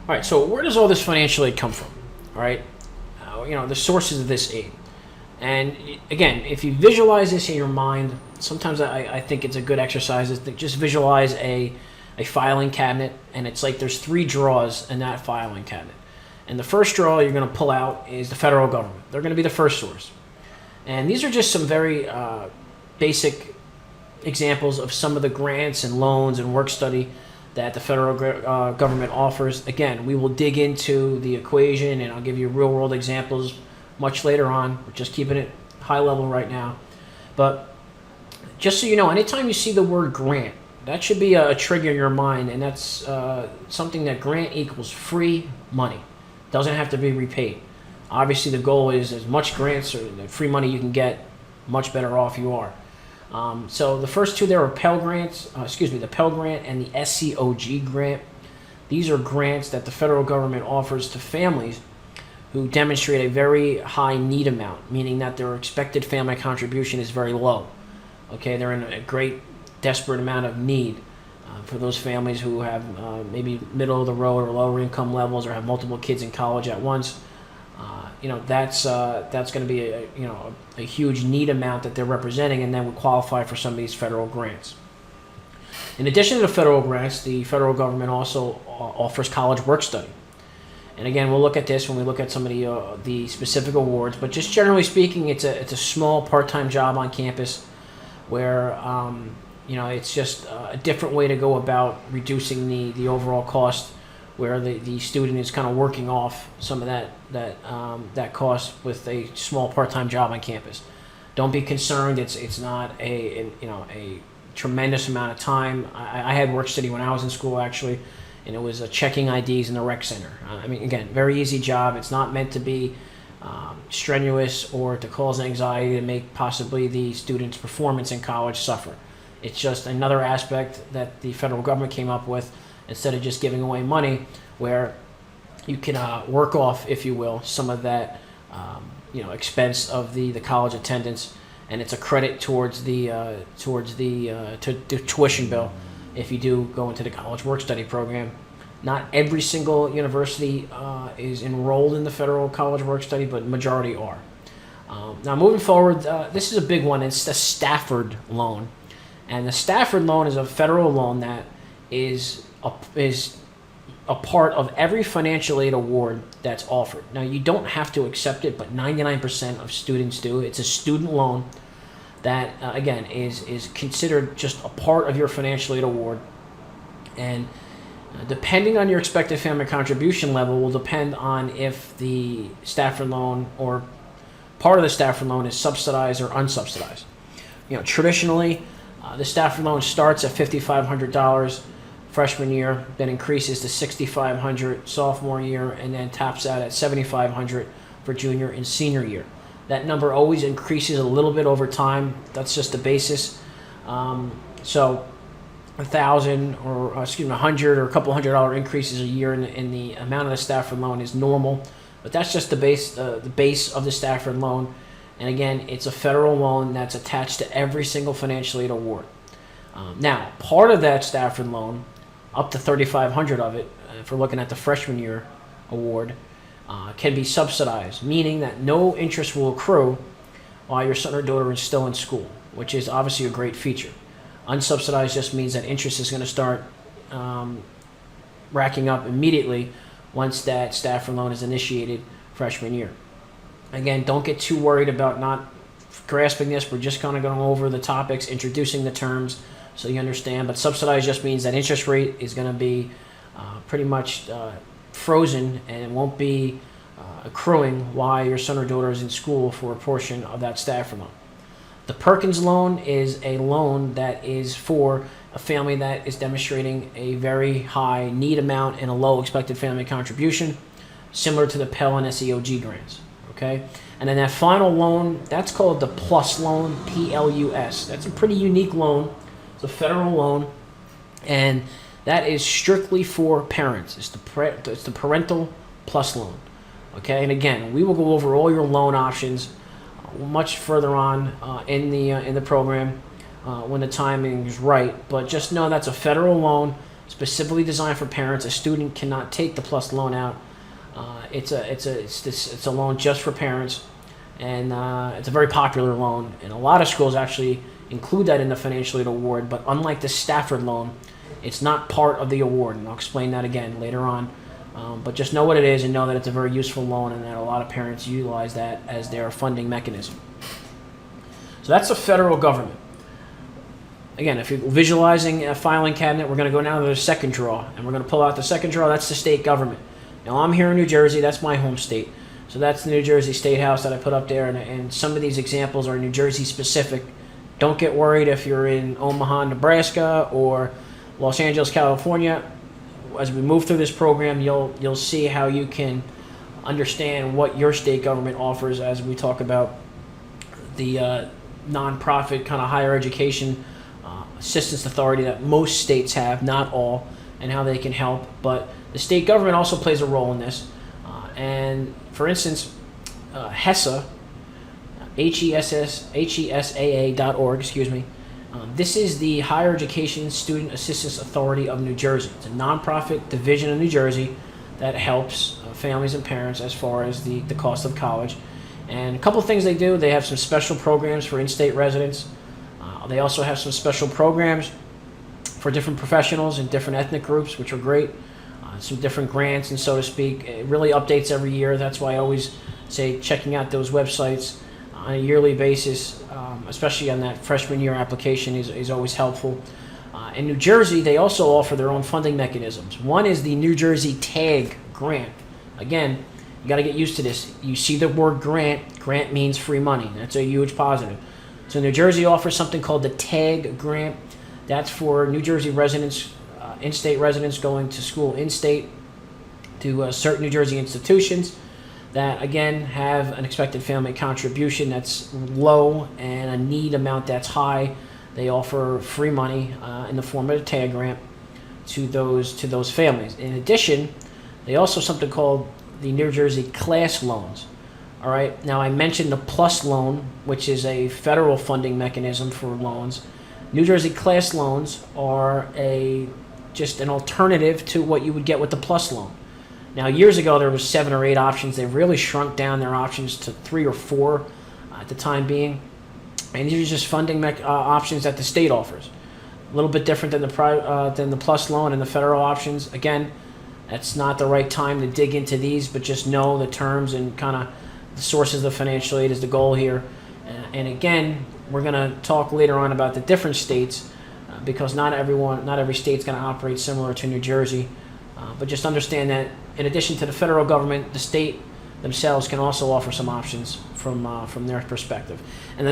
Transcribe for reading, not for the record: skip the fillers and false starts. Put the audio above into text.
All right, so where does all this financial aid come from? All right, the sources of this aid. And again, if you visualize this in your mind, sometimes I think it's a good exercise is to just visualize a filing cabinet, and it's like there's three drawers in that filing cabinet. And the first drawer you're going to pull out is the federal government. They're going to be the first source. And these are just some very basic examples of some of the grants and loans and work study that the federal government offers. Again, we will dig into the equation, and I'll give you real world examples much later on. We're just keeping it high level right now. But just so you know, anytime you see the word grant, that should be a trigger in your mind, and that's something that grant equals free money. Doesn't have to be repaid. Obviously, the goal is as much grants or free money you can get, much better off you are. So the first two there are Pell Grants, the Pell Grant and the SCOG Grant. These are grants that the federal government offers to families who demonstrate a very high need amount, meaning that their expected family contribution is very low. Okay, they're in a great, desperate amount of need for those families who have maybe middle of the road or lower income levels or have multiple kids in college at once. That's going to be a huge need amount that they're representing, and then would qualify for some of these federal grants. In addition to the federal grants, the federal government also offers college work study. And again, we'll look at this when we look at some of the specific awards. But just generally speaking, it's a small part-time job on campus where it's just a different way to go about reducing the overall cost, where the student is kind of working off some of that cost with a small part-time job on campus. Don't be concerned; it's not a tremendous amount of time. I had work study when I was in school actually, and it was checking IDs in the rec center. Again, very easy job. It's not meant to be strenuous or to cause anxiety to make possibly the student's performance in college suffer. It's just another aspect that the federal government came up with, instead of just giving away money, where you can work off, if you will, some of that expense of the college attendance, and it's a credit towards the tuition bill if you do go into the college work study program. Not every single university is enrolled in the federal college work study, but majority are. Now moving forward, this is a big one. It's the Stafford Loan. And the Stafford Loan is a federal loan that is a part of every financial aid award that's offered. Now, you don't have to accept it, but 99% of students do. It's a student loan that, again, is considered just a part of your financial aid award. And depending on your expected family contribution level will depend on if the Stafford Loan or part of the Stafford Loan is subsidized or unsubsidized. Traditionally, the Stafford Loan starts at $5,500 freshman year, then increases to $6,500 sophomore year, and then tops out at $7,500 for junior and senior year. That number always increases a little bit over time. That's just the basis. So $1,000 or $100 or a couple $100 increases a year in the amount of the Stafford Loan is normal, but that's just the base of the Stafford Loan. And again, it's a federal loan that's attached to every single financial aid award. Now, part of that Stafford Loan, up to $3,500 of it, if we're looking at the freshman year award, can be subsidized, meaning that no interest will accrue while your son or daughter is still in school, which is obviously a great feature. Unsubsidized just means that interest is going to start racking up immediately once that Stafford Loan is initiated freshman year. Again, don't get too worried about not grasping this. We're just kind of going over the topics, introducing the terms so you understand. But subsidized just means that interest rate is going to be pretty much frozen, and it won't be accruing while your son or daughter is in school for a portion of that Stafford Loan. The Perkins Loan is a loan that is for a family that is demonstrating a very high need amount and a low expected family contribution, similar to the Pell and SEOG grants. Okay, and then that final loan, that's called the PLUS loan, Plus. That's a pretty unique loan. It's a federal loan, and that is strictly for parents. It's the parental plus loan. Okay, and again, we will go over all your loan options much further on in the program when the timing is right. But just know that's a federal loan, specifically designed for parents. A student cannot take the PLUS loan out. It's a loan just for parents, and it's a very popular loan. And a lot of schools actually include that in the financial aid award. But unlike the Stafford loan, it's not part of the award, and I'll explain that again later on. But just know what it is and know that it's a very useful loan, and that a lot of parents utilize that as their funding mechanism. So that's the federal government. Again, if you're visualizing a filing cabinet, we're going to go now to the second drawer, and we're going to pull out the second drawer. That's the state government. Now, I'm here in New Jersey. That's my home state. So that's the New Jersey State House that I put up there, and some of these examples are New Jersey specific. Don't get worried if you're in Omaha, Nebraska, or Los Angeles, California. As we move through this program, you'll see how you can understand what your state government offers as we talk about the nonprofit kind of higher education assistance authority that most states have, not all, and how they can help. But the state government also plays a role in this. And for instance, HESA, HESAA.org, excuse me. This is the Higher Education Student Assistance Authority of New Jersey. It's a nonprofit division of New Jersey that helps families and parents as far as the cost of college. And a couple of things they do. They have some special programs for in-state residents. They also have some special programs for different professionals and different ethnic groups, which are great. Some different grants, and so to speak. It really updates every year. That's why I always say checking out those websites on a yearly basis, especially on that freshman year application, is always helpful. In New Jersey, they also offer their own funding mechanisms. One is the New Jersey TAG grant. Again, you got to get used to this. You see the word grant. Grant means free money. That's a huge positive. So New Jersey offers something called the TAG grant. That's for New Jersey residents, in-state residents going to school in-state to certain New Jersey institutions that, again, have an expected family contribution that's low and a need amount that's high. They offer free money in the form of a TAG grant to those families. In addition, they also have something called the New Jersey class loans. All right. Now, I mentioned the PLUS loan, which is a federal funding mechanism for loans. New Jersey class loans are just an alternative to what you would get with the PLUS loan. Now, years ago, there was 7 or 8 options. They've really shrunk down their options to 3 or 4 at the time being. And these are just funding options that the state offers. A little bit different than the PLUS loan and the federal options. Again, that's not the right time to dig into these, but just know the terms and kind of the sources of financial aid is the goal here. And again, we're going to talk later on about the different states because not every state's going to operate similar to New Jersey. But just understand that in addition to the federal government, the state themselves can also offer some options from their perspective. And then